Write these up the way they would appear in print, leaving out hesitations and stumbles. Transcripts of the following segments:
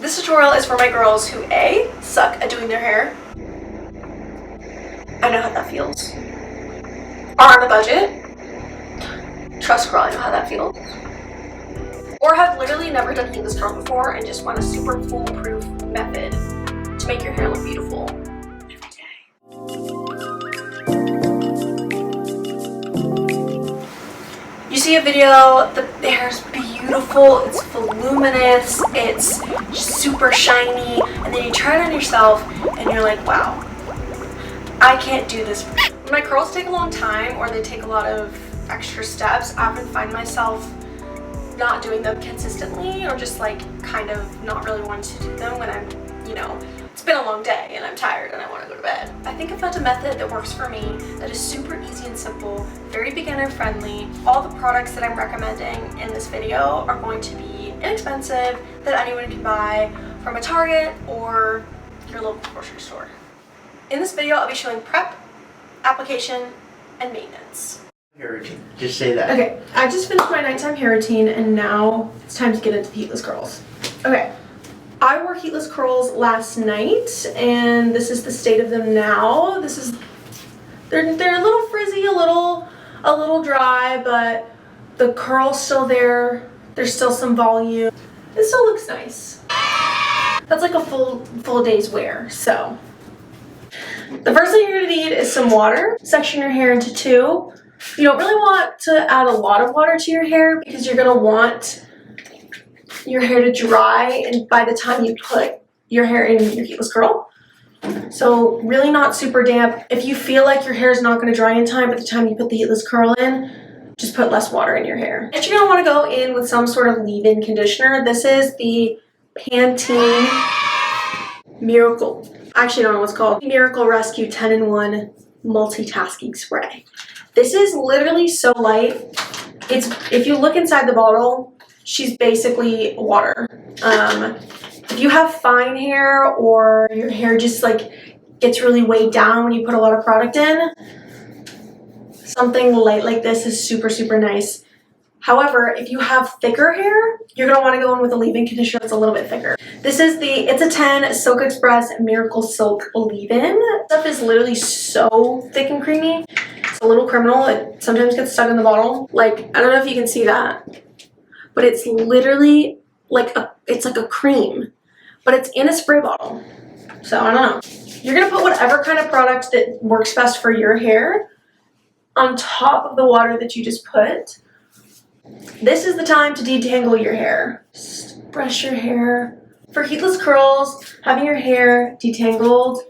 This tutorial is for my girls who A, suck at doing their hair. I know how that feels. Are on a budget. Trust girl, I know how that feels. Or have literally never done heatless curl before and just want a super foolproof method to make your hair look beautiful every day. You see a video, the hair's beautiful, it's voluminous, it's super shiny, and then you try it on yourself and you're like, wow, I can't do this. When my curls take a long time or they take a lot of extra steps, I often find myself not doing them consistently or just like kind of not really wanting to do them when I'm, you know, it's been a long day and I'm tired and I want to go to bed. I think I found a method that works for me that is super easy and simple, very beginner friendly. All the products that I'm recommending in this video are going to be inexpensive, that anyone can buy from a Target or your local grocery store. In this video, I'll be showing prep, application, and maintenance. Just say that. Okay, I just finished my nighttime hair routine and now it's time to get into heatless curls. Okay, I wore heatless curls last night and this is the state of them now. They're a little frizzy, a little dry, but the curl's still there. There's still some volume. It still looks nice. That's like a full day's wear, so. The first thing you're gonna need is some water. Section your hair into two. You don't really want to add a lot of water to your hair because you're gonna want your hair to dry and by the time you put your hair in your heatless curl. So really not super damp. If you feel like your hair is not gonna dry in time by the time you put the heatless curl in, just put less water in your hair. Next, you're gonna wanna go in with some sort of leave-in conditioner. This is the Pantene Miracle. I actually don't know what's called. Miracle Rescue 10-in-1 Multitasking Spray. This is literally so light. If you look inside the bottle, she's basically water. If you have fine hair or your hair just like gets really weighed down when you put a lot of product in, something light like this is super, super nice. However, if you have thicker hair, you're gonna wanna go in with a leave-in conditioner that's a little bit thicker. This is it's a 10 Silk Express Miracle Silk Leave-In. Stuff is literally so thick and creamy. It's a little criminal. It sometimes gets stuck in the bottle. Like, I don't know if you can see that, but it's literally like it's like a cream, but it's in a spray bottle. So I don't know. You're gonna put whatever kind of product that works best for your hair on top of the water that you just put. This is the time to detangle your hair. Just brush your hair. For heatless curls, having your hair detangled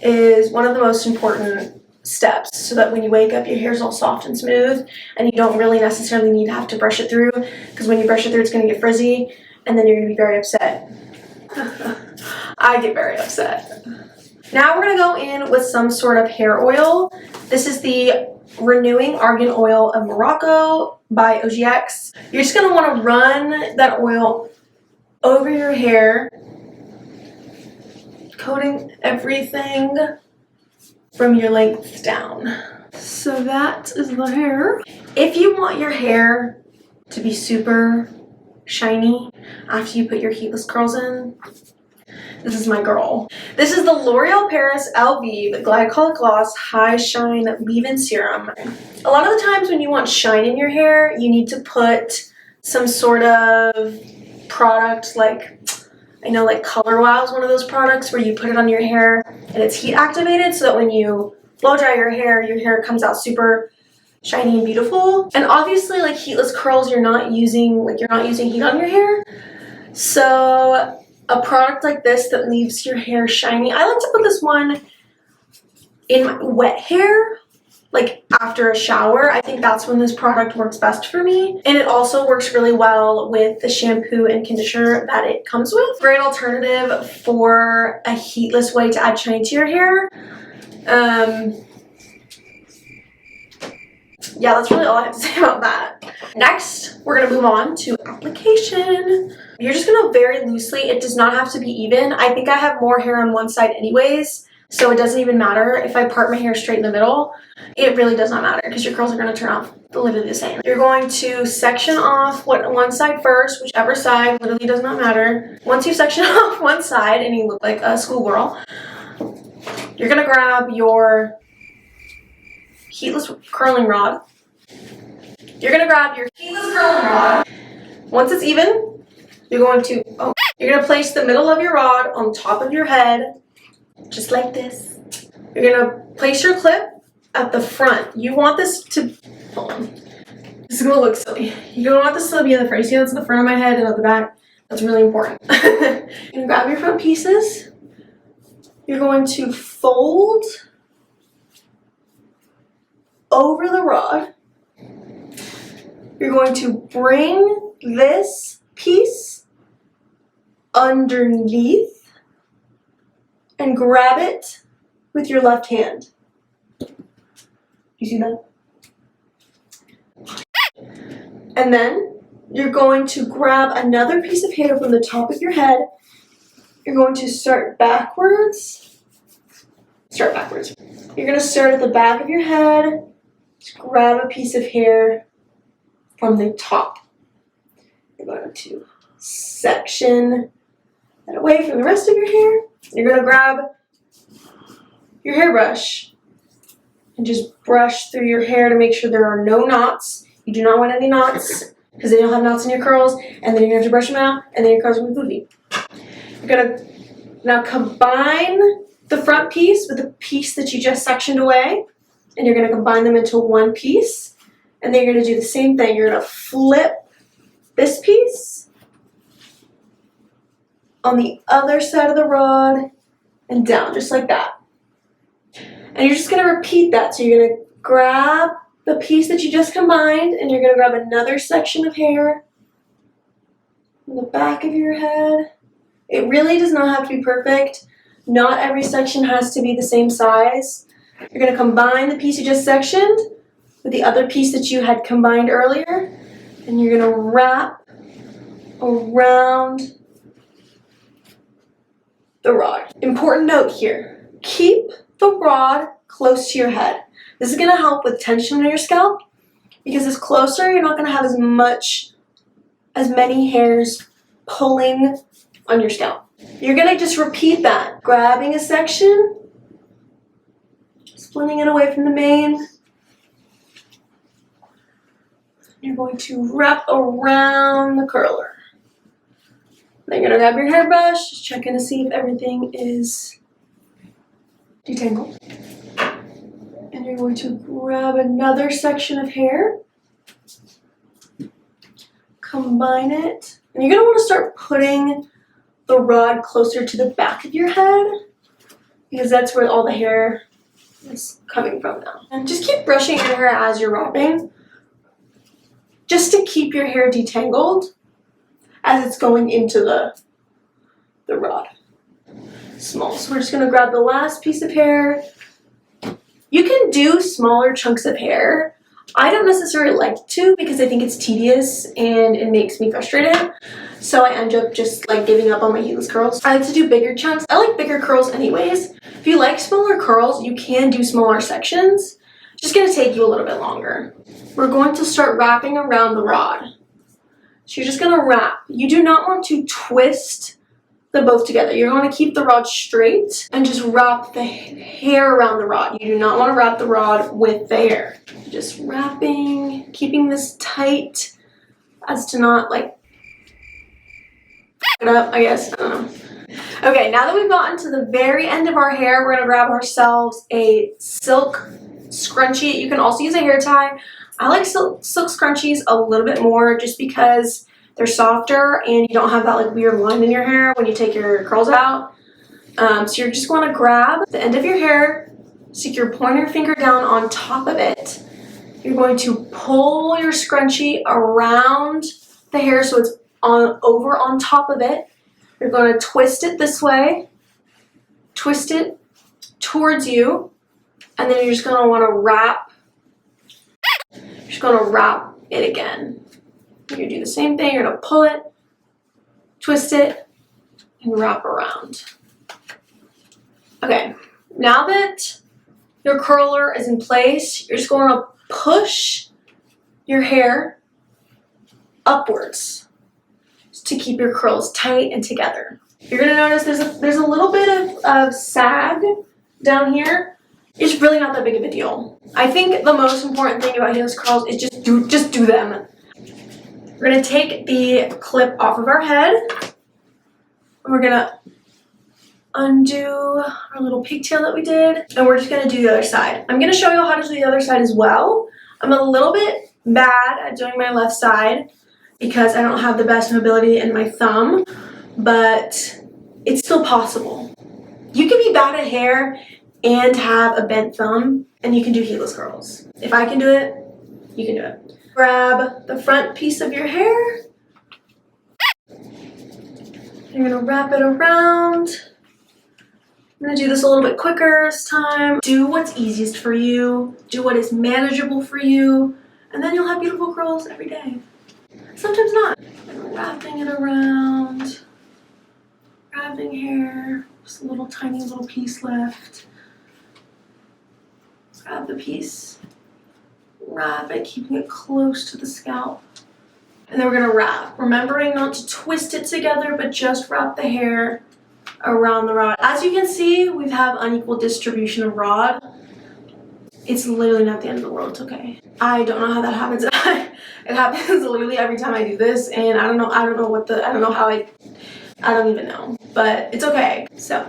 is one of the most important steps so that when you wake up, your hair's all soft and smooth and you don't really necessarily need to have to brush it through because when you brush it through, it's going to get frizzy and then you're going to be very upset. I get very upset. Now we're going to go in with some sort of hair oil. This is the Renewing Argan Oil of Morocco by OGX. You're just going to want to run that oil over your hair, coating everything from your lengths down. So that is the hair. If you want your hair to be super shiny after you put your heatless curls in, this is my girl. This is the L'Oreal Paris LV Glycolic Gloss High Shine Leave-In Serum. A lot of the times when you want shine in your hair, you need to put some sort of product like, I know like Color Wow is one of those products where you put it on your hair and it's heat activated so that when you blow dry your hair comes out super shiny and beautiful. And obviously like heatless curls, you're not using heat on your hair. So a product like this that leaves your hair shiny. I like to put this one in my wet hair, like after a shower. I think that's when this product works best for me. And it also works really well with the shampoo and conditioner that it comes with. Great alternative for a heatless way to add shine to your hair. Yeah, that's really all I have to say about that. Next, we're gonna move on to application. You're just gonna very loosely, it does not have to be even. I think I have more hair on one side anyways, So it doesn't even matter if I part my hair straight in the middle. It really does not matter because your curls are going to turn out literally the same. You're going to section off one side first, whichever side, literally does not matter. Once you section off one side and you look like a schoolgirl, you're going to grab your heatless curling rod. You're going to grab your heatless curling rod. Once it's even, you're going to place the middle of your rod on top of your head, just like this. You're going to place your clip at the front. You want this to, hold on. This is going to look silly. You don't want this to be in the front. You see that's in the front of my head and at the back? That's really important. You're going to grab your front pieces. You're going to fold over the rod. You're going to bring this piece underneath and grab it with your left hand. You see that? And then you're going to grab another piece of hair from the top of your head. You're going to start backwards. You're going to start at the back of your head. Just grab a piece of hair from the top. You're going to section that away from the rest of your hair. You're going to grab your hairbrush and just brush through your hair to make sure there are no knots. You do not want any knots because then you'll have knots in your curls, and then you're going to have to brush them out, and then your curls will be poofy. You're going to now combine the front piece with the piece that you just sectioned away, and you're going to combine them into one piece, and then you're going to do the same thing. You're going to flip this piece on the other side of the rod and down, just like that. And you're just going to repeat that. So you're going to grab the piece that you just combined, and you're going to grab another section of hair from the back of your head. It really does not have to be perfect. Not every section has to be the same size. You're going to combine the piece you just sectioned with the other piece that you had combined earlier, and you're going to wrap around the rod. Important note here, keep the rod close to your head. This is going to help with tension on your scalp because it's closer, you're not going to have as many hairs pulling on your scalp. You're going to just repeat that, grabbing a section, splitting it away from the mane. You're going to wrap around the curler. Then you're going to grab your hairbrush, just checking to see if everything is detangled. And you're going to grab another section of hair, combine it, and you're going to want to start putting the rod closer to the back of your head because that's where all the hair is coming from now. And just keep brushing your hair as you're wrapping, just to keep your hair detangled as it's going into the rod. Small. So we're just going to grab the last piece of hair. You can do smaller chunks of hair. I don't necessarily like to because I think it's tedious and it makes me frustrated. So I end up just like giving up on my heatless curls. I like to do bigger chunks. I like bigger curls anyways. If you like smaller curls, you can do smaller sections. It's just going to take you a little bit longer. We're going to start wrapping around the rod. So you're just going to wrap. You do not want to twist them both together. You're going to keep the rod straight and just wrap the hair around the rod. You do not want to wrap the rod with the hair. Just wrapping, keeping this tight as to not like it up, I guess. I don't know. Okay, now that we've gotten to the very end of our hair, we're going to grab ourselves a silk scrunchie. You can also use a hair tie. I like silk scrunchies a little bit more just because they're softer and you don't have that like weird line in your hair when you take your curls out. So you're just going to grab the end of your hair, stick your pointer finger down on top of it. You're going to pull your scrunchie around the hair so it's over on top of it. You're going to twist it this way, twist it towards you, and then you're just going to want to wrap. You're just going to wrap it again. You're going to do the same thing. You're going to pull it, twist it, and wrap around. Okay, Now that your curler is in place, you're just going to push your hair upwards to keep your curls tight and together. You're going to notice there's a little bit of sag down here. It's really not that big of a deal. I think the most important thing about heatless curls is just do them. We're going to take the clip off of our head. And we're going to undo our little pigtail that we did. And we're just going to do the other side. I'm going to show you how to do the other side as well. I'm a little bit bad at doing my left side because I don't have the best mobility in my thumb, but it's still possible. You can be bad at hair and have a bent thumb, and you can do heatless curls. If I can do it, you can do it. Grab the front piece of your hair. You're gonna wrap it around. I'm gonna do this a little bit quicker this time. Do what's easiest for you. Do what is manageable for you, and then you'll have beautiful curls every day. Sometimes not. I'm wrapping it around. Grabbing hair. Just a little tiny little piece left. Grab the piece. Wrap it, keeping it close to the scalp. And then we're gonna wrap. Remembering not to twist it together, but just wrap the hair around the rod. As you can see, we have unequal distribution of rod. It's literally not the end of the world, it's okay. I don't know how that happens. It happens literally every time I do this, and I don't know how I don't even know, but it's okay. So,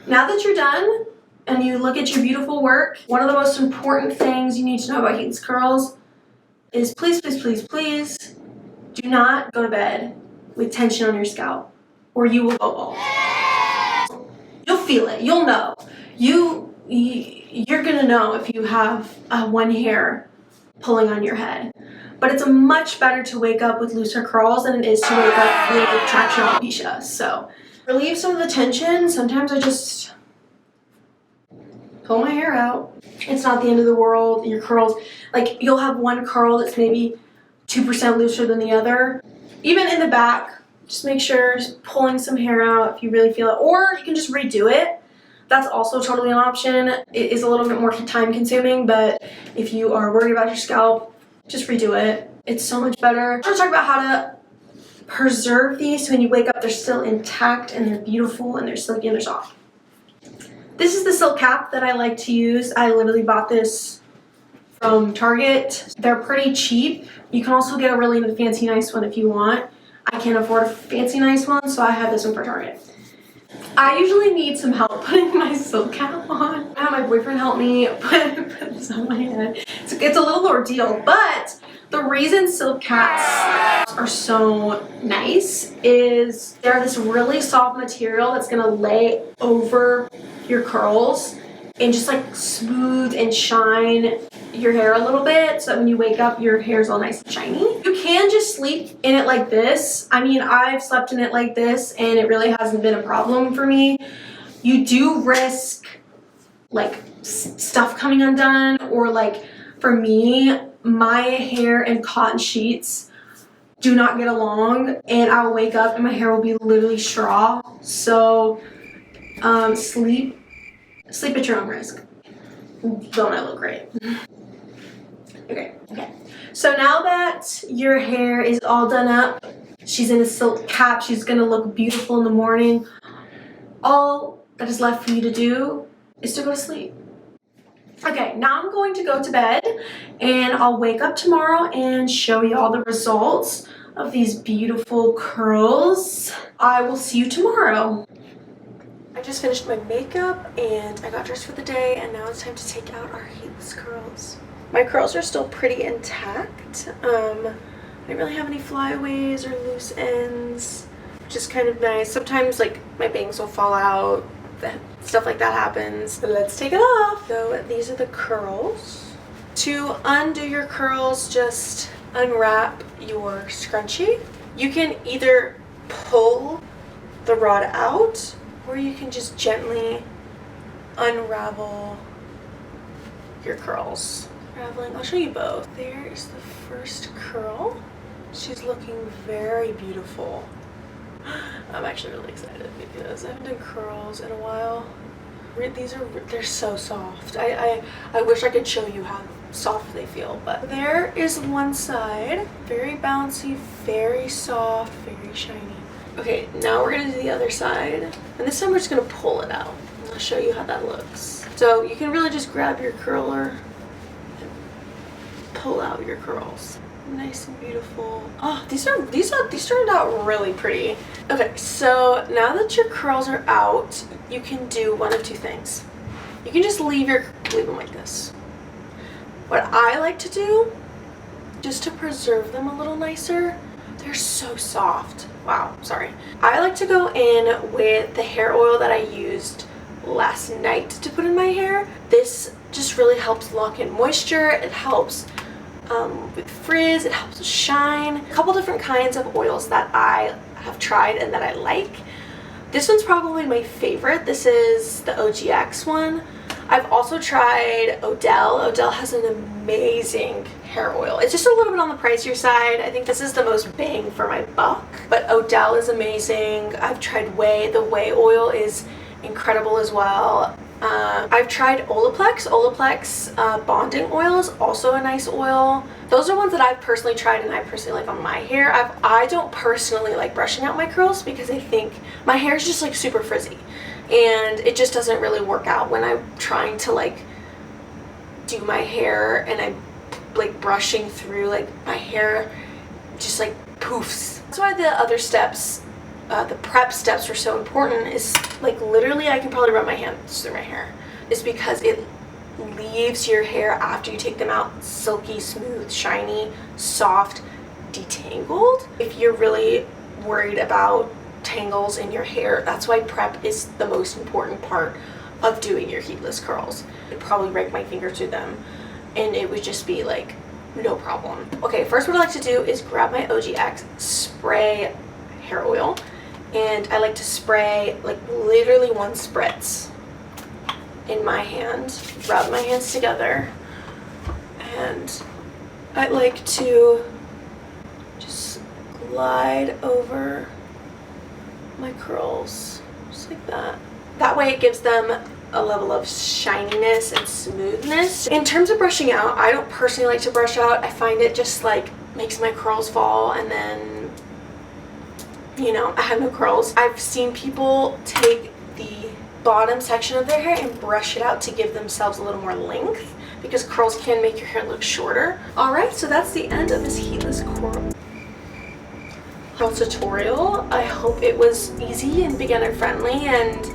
now that you're done, and you look at your beautiful work, one of the most important things you need to know about heatless curls is please, please, please, please do not go to bed with tension on your scalp, or you will go bald. You'll feel it. You'll know. You're gonna know if you have one hair pulling on your head. But it's much better to wake up with looser curls than it is to wake up with traction alopecia. So relieve some of the tension. Sometimes I just pull my hair out. It's not the end of the world. Your curls, like you'll have one curl that's maybe 2% looser than the other. Even in the back, just make sure just pulling some hair out if you really feel it. Or you can just redo it. That's also totally an option. It is a little bit more time consuming, but if you are worried about your scalp, just redo it. It's so much better. I'm going to talk about how to preserve these so when you wake up they're still intact and they're beautiful and they're silky and they're soft. This is the silk cap that I like to use. I literally bought this from Target. They're pretty cheap. You can also get a really fancy nice one if you want. I can't afford a fancy nice one, so I have this one for Target. I usually need some help putting my silk cap on. I have my boyfriend help me put this on my head. It's a little ordeal, but the reason silk caps are so nice is they're this really soft material that's gonna lay over your curls and just like smooth and shine your hair a little bit so that when you wake up your hair's all nice and shiny. You can just sleep in it like this. I mean, I've slept in it like this and it really hasn't been a problem for me. You do risk like stuff coming undone, or like for me, my hair and cotton sheets do not get along and I'll wake up and my hair will be literally straw. So sleep at your own risk. Don't I look great? Okay. So now that your hair is all done up, she's in a silk cap, she's gonna look beautiful in the morning. All that is left for you to do is to go to sleep. Okay, now I'm going to go to bed and I'll wake up tomorrow and show you all the results of these beautiful curls. I will see you tomorrow. I just finished my makeup and I got dressed for the day, and now it's time to take out our heatless curls. My curls are still pretty intact. I don't really have any flyaways or loose ends, which is kind of nice. Sometimes like my bangs will fall out, stuff like that happens. But let's take it off. So these are the curls. To undo your curls, just unwrap your scrunchie. You can either pull the rod out, or you can just gently unravel your curls. Unraveling, I'll show you both. There is the first curl. She's looking very beautiful. I'm actually really excited because I haven't done curls in a while. they're so soft. I wish I could show you how soft they feel, but there is one side. Very bouncy, very soft, very shiny. Okay, now we're gonna do the other side. And this time we're just gonna pull it out. I'll show you how that looks. So you can really just grab your curler and pull out your curls. Nice and beautiful. Oh, these turned out really pretty. Okay, so now that your curls are out, you can do one of two things. You can just leave them like this. What I like to do, just to preserve them a little nicer, they're so soft. Wow, sorry. I like to go in with the hair oil that I used last night to put in my hair. This just really helps lock in moisture. It helps with frizz, it helps with shine. A couple different kinds of oils that I have tried and that I like. This one's probably my favorite. This is the OGX one. I've also tried Odell. Odell has an amazing hair oil. It's just a little bit on the pricier side. I think this is the most bang for my buck, but Odell is amazing. I've tried Way. The Way oil is incredible as well. I've tried Olaplex. Olaplex bonding oil is also a nice oil. Those are ones that I've personally tried and I personally like on my hair. I don't personally like brushing out my curls because I think my hair is just like super frizzy and it just doesn't really work out when I'm trying to like do my hair and I'm like brushing through, like my hair just like poofs. That's why the other steps, the prep steps are so important. Is like literally I can probably run my hands through my hair, is because it leaves your hair after you take them out silky, smooth, shiny, soft, detangled. If you're really worried about tangles in your hair, that's why prep is the most important part of doing your heatless curls. I'd probably rake my fingers through them and it would just be like no problem. Okay, first what I like to do is grab my OGX spray hair oil, and I like to spray like literally one spritz in my hand, rub my hands together, and I like to just glide over my curls just like that. That way it gives them a level of shininess and smoothness. In terms of brushing out, I don't personally like to brush out. I find it just like makes my curls fall and then, you know, I have no curls. I've seen people take the bottom section of their hair and brush it out to give themselves a little more length, because curls can make your hair look shorter. Alright, so that's the end of this heatless curl tutorial. I hope it was easy and beginner friendly and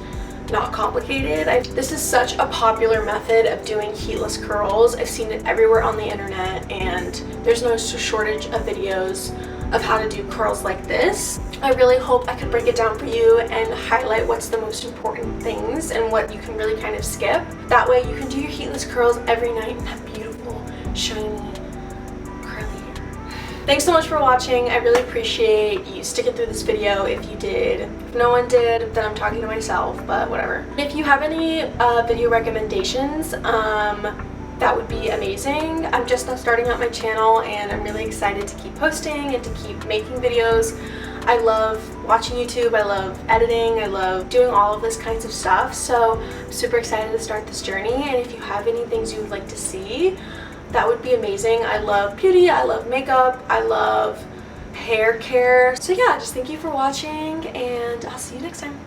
not complicated. This is such a popular method of doing heatless curls. I've seen it everywhere on the internet and there's no shortage of videos of how to do curls like this. I really hope I could break it down for you and highlight what's the most important things and what you can really kind of skip. That way you can do your heatless curls every night and have beautiful, shiny, curly hair. Thanks so much for watching. I really appreciate you sticking through this video. If you did, if no one did, then I'm talking to myself, but whatever. If you have any video recommendations, that would be amazing. I'm just now starting out my channel and I'm really excited to keep posting and to keep making videos. I love watching YouTube, I love editing, I love doing all of this kinds of stuff, so I'm super excited to start this journey. And if you have any things you would like to see, that would be amazing. I love beauty, I love makeup, I love hair care. So yeah, just thank you for watching and I'll see you next time.